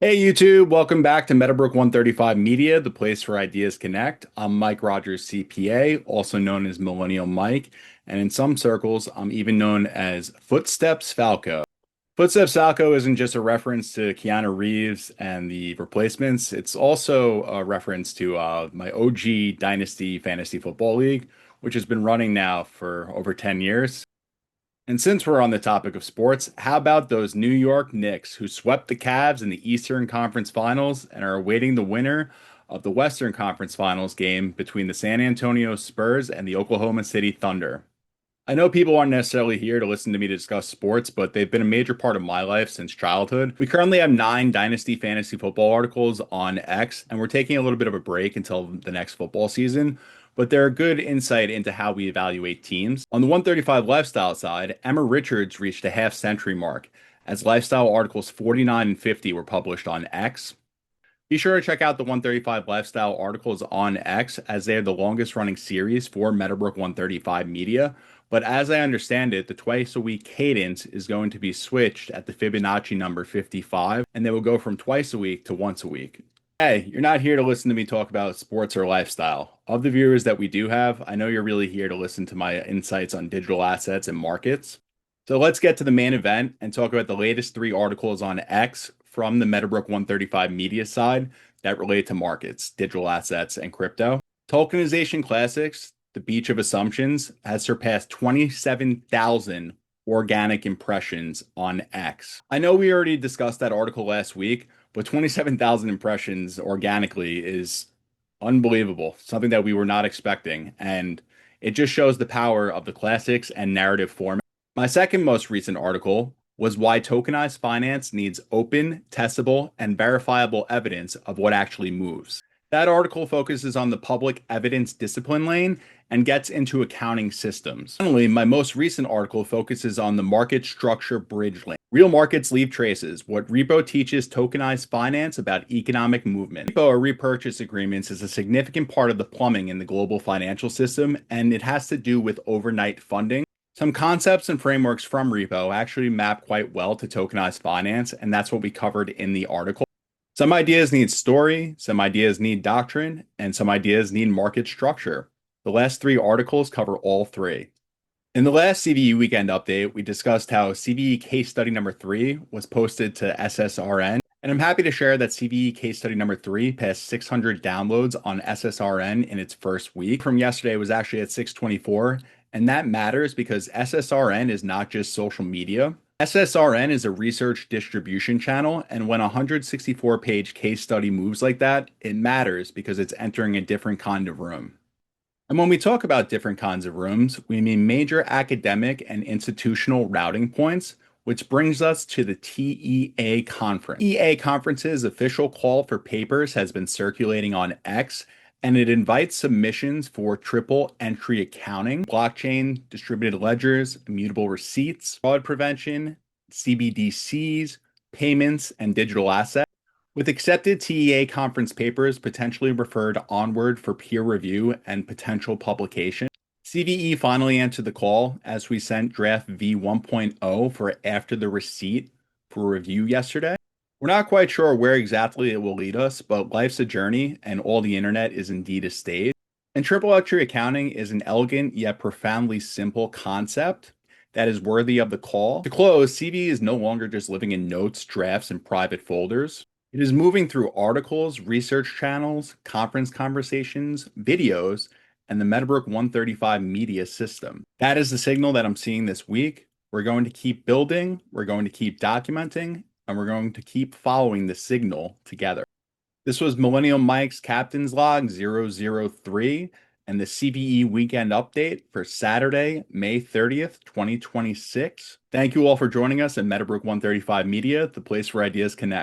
Hey YouTube, welcome back to Meadowbrook 135 Media, the place where ideas connect. I'm Mike Rogers, CPA, also known as Millennial Mike, and in some circles, I'm even known as Footsteps Falco. Footsteps Falco isn't just a reference to Keanu Reeves and the replacements, it's also a reference to my OG Dynasty Fantasy Football League, which has been running now for over 10 years. And since we're on the topic of sports, how about those New York Knicks who swept the Cavs in the Eastern Conference Finals and are awaiting the winner of the Western Conference Finals game between the San Antonio Spurs and the Oklahoma City Thunder? I know people aren't necessarily here to listen to me discuss sports, but they've been a major part of my life since childhood. We currently have 9 Dynasty Fantasy Football articles on X, and we're taking a little bit of a break until the next football season. But they're a good insight into how we evaluate teams. On the 135 lifestyle side, Emma Richards reached a half-century mark, as lifestyle articles 49 and 50 were published on X. Be sure to check out the 135 Lifestyle articles on X, as they are the longest running series for Meadowbrook 135 Media. But as I understand it, the twice a week cadence is going to be switched at the Fibonacci number 55, and they will go from twice a week to once a week. Hey, you're not here to listen to me talk about sports or lifestyle. Of the viewers that we do have, I know you're really here to listen to my insights on digital assets and markets. So let's get to the main event and talk about the latest 3 articles on X from the Meadowbrook 135 media side that relate to markets, digital assets, and crypto. Tokenization Classics, the beach of assumptions, has surpassed 27,000 organic impressions on X. I know we already discussed that article last week, but 27,000 impressions organically is unbelievable, something that we were not expecting. And it just shows the power of the classics and narrative format. My second most recent article was why tokenized finance needs open, testable, and verifiable evidence of what actually moves. That article focuses on the public evidence discipline lane and gets into accounting systems. Finally, my most recent article focuses on the market structure bridge lane. Real markets leave traces. What repo teaches tokenized finance about economic movement. Repo or repurchase agreements is a significant part of the plumbing in the global financial system, and it has to do with overnight funding. Some concepts and frameworks from repo actually map quite well to tokenized finance, and that's what we covered in the article. Some ideas need story, some ideas need doctrine, and some ideas need market structure. The last 3 articles cover all 3. In the last CVE weekend update, we discussed how CVE case study number 3 was posted to SSRN, and I'm happy to share that CVE case study number 3 passed 600 downloads on SSRN in its first week. From yesterday, it was actually at 624, and that matters because SSRN is not just social media. SSRN is a research distribution channel, and when a 164-page case study moves like that, it matters because it's entering a different kind of room. And when we talk about different kinds of rooms, we mean major academic and institutional routing points, which brings us to the TEA conference. TEA conference's official call for papers has been circulating on X, and it invites submissions for triple entry accounting, blockchain, distributed ledgers, immutable receipts, fraud prevention, CBDCs, payments, and digital assets. With accepted TEA conference papers potentially referred onward for peer review and potential publication, CVE finally answered the call as we sent draft V 1.0 for after the receipt for review yesterday. We're not quite sure where exactly it will lead us, but life's a journey and all the internet is indeed a stage. And triple entry accounting is an elegant yet profoundly simple concept that is worthy of the call. To close, CVE is no longer just living in notes, drafts, and private folders. It is moving through articles, research channels, conference conversations, videos, and the Meadowbrook 135 media system. That is the signal that I'm seeing this week. We're going to keep building, we're going to keep documenting, and we're going to keep following the signal together. This was Millennial Mike's Captain's Log 003 and the CVE weekend update for Saturday, May 30th, 2026. Thank you all for joining us at Meadowbrook 135 Media, the place where ideas connect.